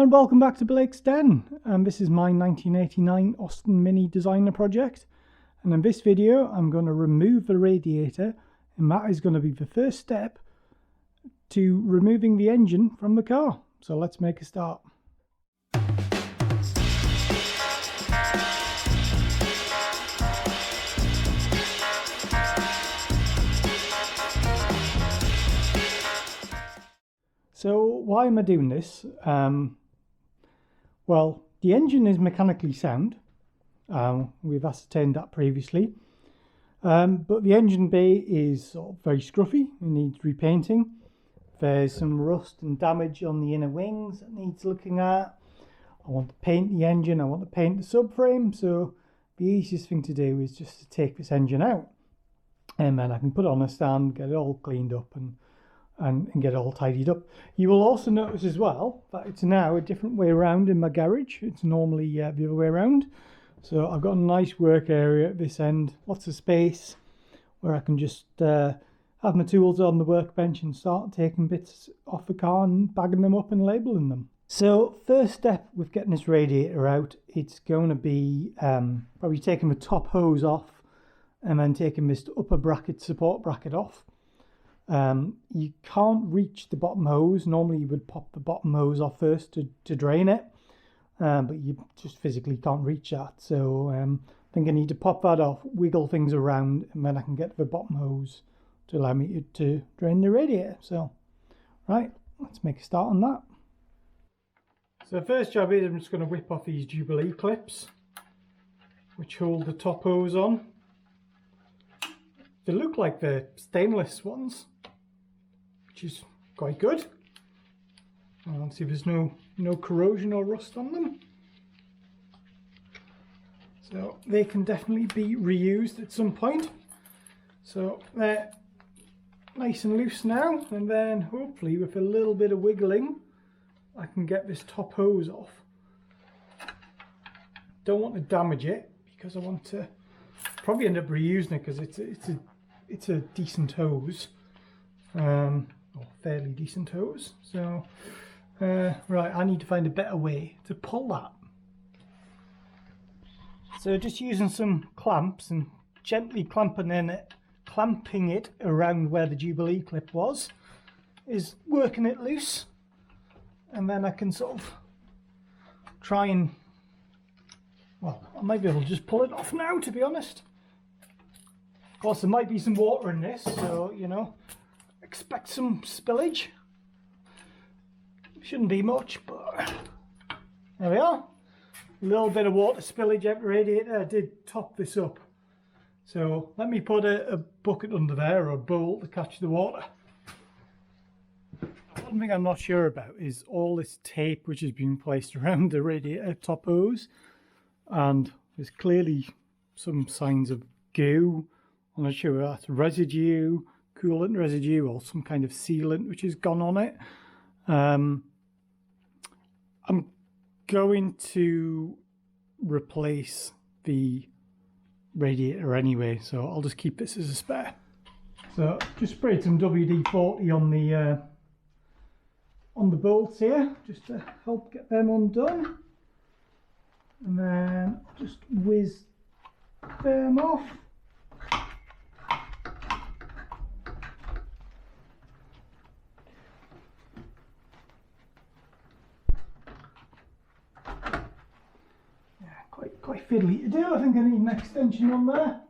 and welcome back to Blake's Den, and this is my 1989 Austin Mini Designer project. And in this video I'm going to remove the radiator, and that is going to be the first step to removing the engine from the car. So let's make a start. So why am I doing this? Well, the engine is mechanically sound. We've ascertained that previously. But the engine bay is sort of very scruffy. It needs repainting. There's some rust and damage on the inner wings that needs looking at. I want to paint the engine. I want to paint the subframe. So the easiest thing to do is just to take this engine out. And then I can put it on a stand, get it all cleaned up and get it all tidied up. You will also notice as well that it's now a different way around in my garage. It's normally the other way around. So I've got a nice work area at this end, lots of space where I can just have my tools on the workbench and start taking bits off the car and bagging them up and labeling them. So first step with getting this radiator out, it's going to be probably taking the top hose off and then taking this upper bracket, support bracket off. You can't reach the bottom hose. Normally you would pop the bottom hose off first to drain it, but you just physically can't reach that. So I think I need to pop that off, wiggle things around, and then I can get to the bottom hose to allow me to drain the radiator. So right, let's make a start on that. So the first job is I'm just going to whip off these Jubilee clips which hold the top hose on. They look like the stainless ones, which is quite good. I'll see if there's no corrosion or rust on them. So they can definitely be reused at some point. So they're nice and loose now, and then hopefully with a little bit of wiggling I can get this top hose off. Don't want to damage it because I want to probably end up reusing it because it's a decent hose, or fairly decent hose. So right, I need to find a better way to pull that. So just using some clamps and gently clamping it around where the Jubilee clip was is working it loose, and then I can sort of try and, well, I might be able to just pull it off now, to be honest. Of course, there might be some water in this, so, you know, expect some spillage. Shouldn't be much, but there we are. A little bit of water spillage out the radiator. I did top this up. So let me put a bucket under there, or a bowl, to catch the water. One thing I'm not sure about is all this tape which has been placed around the radiator top hose. And there's clearly some signs of goo. I'm not sure if that's residue, coolant residue, or some kind of sealant which has gone on it. I'm going to replace the radiator anyway, so I'll just keep this as a spare. So just sprayed some WD-40 on the bolts here, just to help get them undone. And then just whiz them off. Quite fiddly to do. I think I need an extension on there.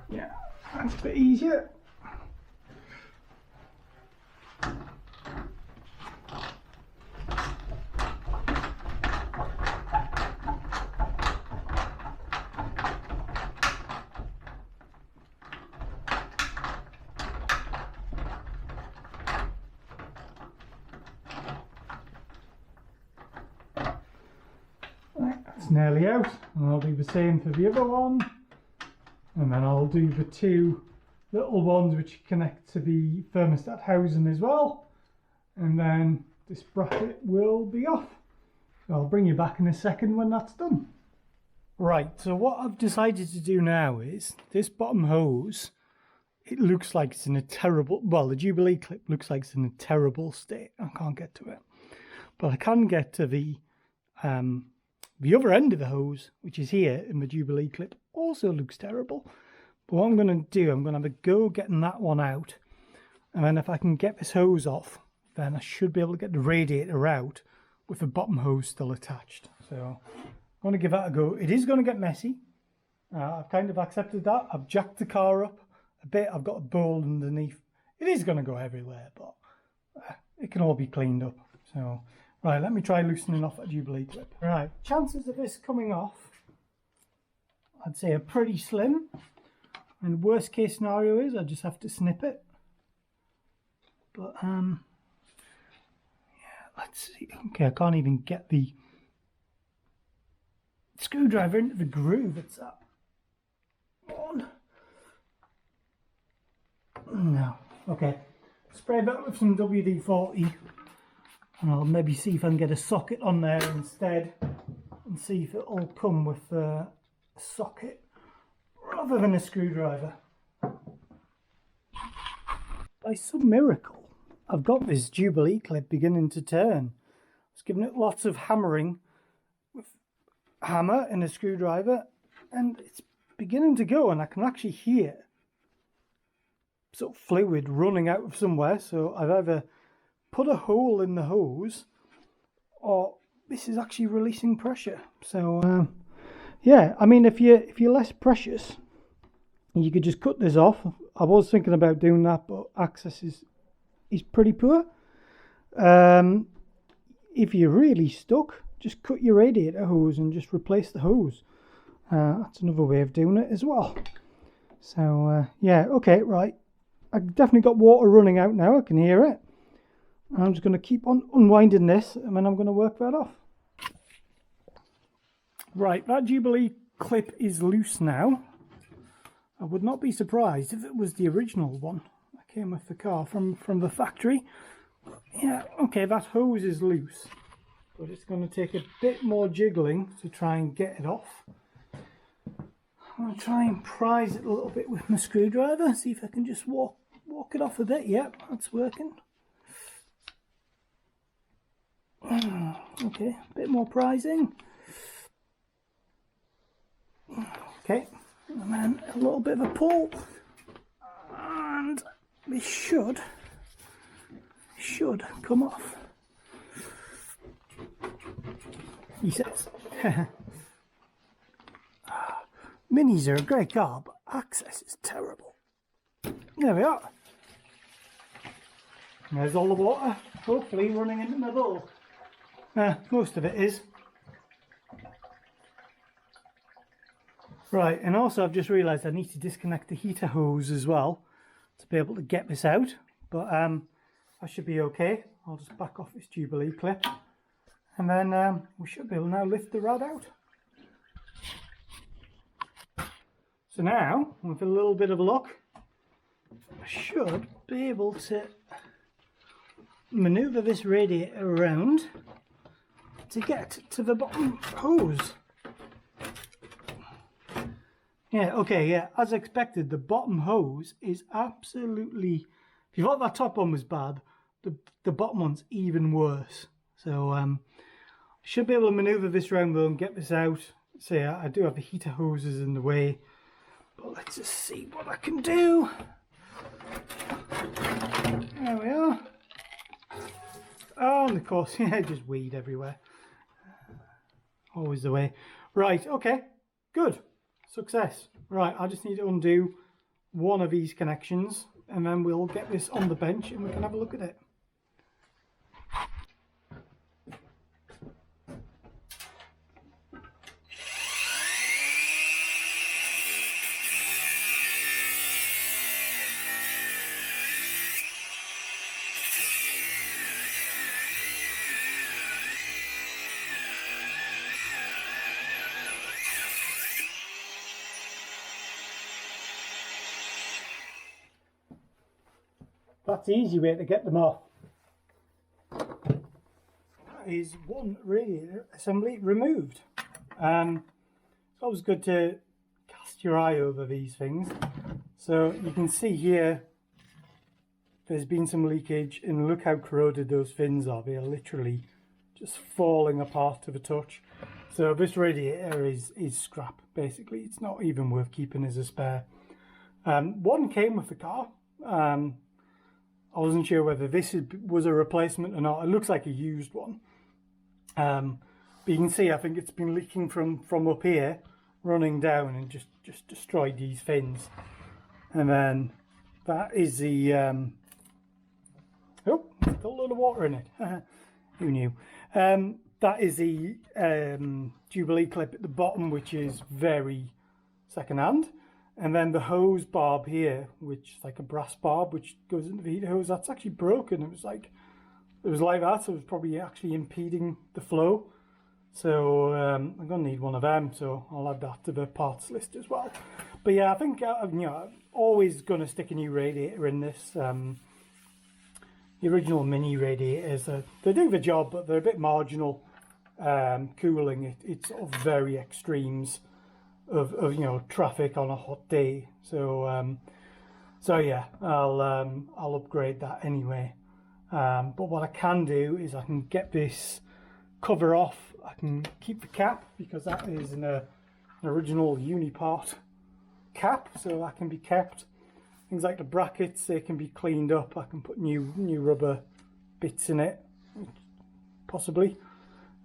Yeah, that's a bit easier. It's nearly out, and I'll do the same for the other one, and then I'll do the two little ones which connect to the thermostat housing as well, and then this bracket will be off. So I'll bring you back in a second when that's done. Right, so what I've decided to do now is this bottom hose, it looks like it's in a terrible, well, the Jubilee clip looks like it's in a terrible state. I can't get to it, but I can get to the other end of the hose, which is here in the Jubilee clip, also looks terrible. But what I'm going to do, I'm going to have a go getting that one out, and then if I can get this hose off, then I should be able to get the radiator out with the bottom hose still attached. So I'm going to give that a go. It is going to get messy. I've kind of accepted that. I've jacked the car up a bit. I've got a bowl underneath. It is going to go everywhere, but it can all be cleaned up. So, right, let me try loosening off that Jubilee clip. Right, chances of this coming off, I'd say are pretty slim. And worst case scenario is I just have to snip it. But, yeah, let's see. Okay, I can't even get the screwdriver into the groove it's up on. No. Okay. Spray that with some WD-40 and I'll maybe see if I can get a socket on there instead and see if it'll come with a socket rather than a screwdriver. By some miracle, I've got this Jubilee clip beginning to turn. I was giving it lots of hammering with a hammer and a screwdriver, and it's beginning to go, and I can actually hear sort of fluid running out of somewhere. So I've either put a hole in the hose or this is actually releasing pressure. So yeah, I mean, if you're less precious, you could just cut this off. I was thinking about doing that, but access is pretty poor. If you're really stuck, just cut your radiator hose and just replace the hose. That's another way of doing it as well. So yeah, okay, right. I've definitely got water running out now. I can hear it. I'm just going to keep on unwinding this, and then I'm going to work that off. Right, that Jubilee clip is loose now. I would not be surprised if it was the original one that came with the car from the factory. Yeah, okay, that hose is loose, but it's going to take a bit more jiggling to try and get it off. I'm going to try and prise it a little bit with my screwdriver, see if I can just walk it off a bit. Yep, that's working. Okay, a bit more prising. Okay, and then a little bit of a pull, and this should come off. He says. Minis are a great car, but access is terrible. There we are. There's all the water, hopefully running into my bowl. Most of it is. Right, and also I've just realised I need to disconnect the heater hose as well to be able to get this out. But I should be okay. I'll just back off this Jubilee clip, and then we should be able to now lift the rod out. So now, with a little bit of luck, I should be able to manoeuvre this radiator around to get to the bottom hose. Yeah, okay, yeah, as expected, the bottom hose is absolutely, if you thought that top one was bad, the bottom one's even worse. So I should be able to manoeuvre this around though and get this out. So yeah, I do have the heater hoses in the way, but let's just see what I can do. There we are. Oh, and of course, yeah, just weed everywhere. Always the way. Right, okay, good. Success. Right, I just need to undo one of these connections and then we'll get this on the bench and we can have a look at it. That's the easy way to get them off. That is one radiator assembly removed. always good to cast your eye over these things. So you can see here there's been some leakage, and look how corroded those fins are. They are literally just falling apart to the touch. So this radiator is scrap, basically. It's not even worth keeping as a spare. One came with the car. I wasn't sure whether this was a replacement or not. It looks like a used one. But you can see, I think it's been leaking from up here, running down, and just destroyed these fins. And then that is the oh, still a lot of water in it. Who knew? That is the Jubilee clip at the bottom, which is very second-hand. And then the hose barb here, which is like a brass barb, which goes into the heat hose, that's actually broken. It was like that, so it was probably actually impeding the flow. So I'm going to need one of them, so I'll add that to the parts list as well. But yeah, I think I'm always going to stick a new radiator in this. The original mini radiators, they do the job, but they're a bit marginal. Cooling, it's sort of very extremes of traffic on a hot day. So so yeah, I'll upgrade that anyway. But what I can do is I can get this cover off. I can keep the cap, because that is an original Unipart cap, so that can be kept. Things like the brackets, they can be cleaned up. I can put new rubber bits in it, possibly.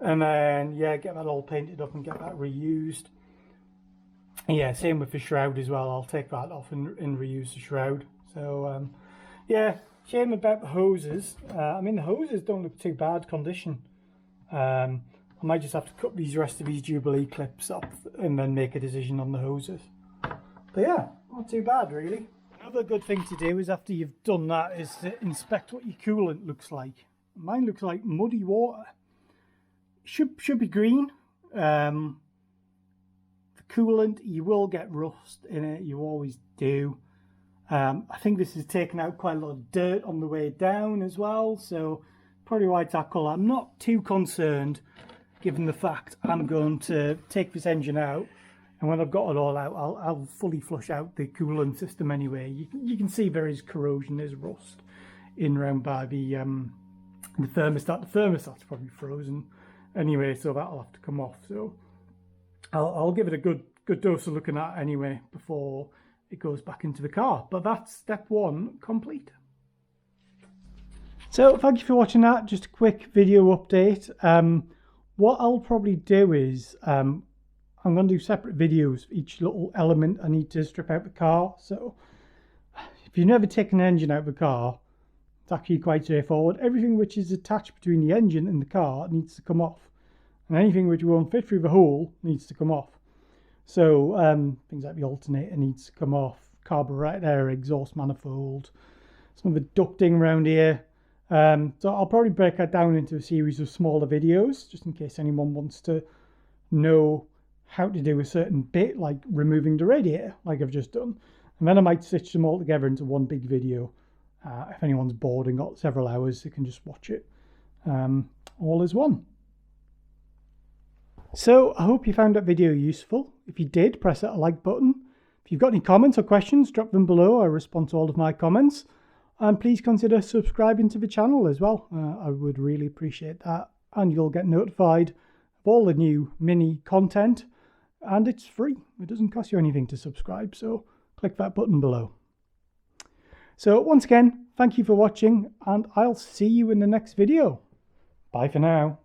And then, yeah, get that all painted up and get that reused. Yeah, same with the shroud as well. I'll take that off and reuse the shroud. So, yeah, shame about the hoses. I mean, the hoses don't look too bad condition. I might just have to cut these rest of these Jubilee clips up and then make a decision on the hoses. But yeah, not too bad really. Another good thing to do is, after you've done that, is to inspect what your coolant looks like. Mine looks like muddy water. Should be green. The coolant, you will get rust in it, you always do. I think this has taken out quite a lot of dirt on the way down as well, so probably why it's that colour. I'm not too concerned, given the fact I'm going to take this engine out, and when I've got it all out, I'll fully flush out the coolant system anyway. You can see there is corrosion, there's rust in round by the thermostat. The thermostat's probably frozen anyway, so that'll have to come off. So I'll give it a good dose of looking at anyway before it goes back into the car. But that's step one complete. So thank you for watching that. Just a quick video update. What I'll probably do is I'm going to do separate videos for each little element I need to strip out the car. So if you've never taken an engine out of the car, it's actually quite straightforward. Everything which is attached between the engine and the car needs to come off, and anything which won't fit through the hole needs to come off. So things like the alternator needs to come off, carburetor, exhaust manifold, some of the ducting around here. So I'll probably break that down into a series of smaller videos, just in case anyone wants to know how to do a certain bit, like removing the radiator, like I've just done. And then I might stitch them all together into one big video. If anyone's bored and got several hours, they can just watch it all as one. So I hope you found that video useful. If you did, press that like button. If you've got any comments or questions, drop them below. I respond to all of my comments. And please consider subscribing to the channel as well. I would really appreciate that. And you'll get notified of all the new mini content. And it's free. It doesn't cost you anything to subscribe. So click that button below. So once again, thank you for watching, and I'll see you in the next video. Bye for now.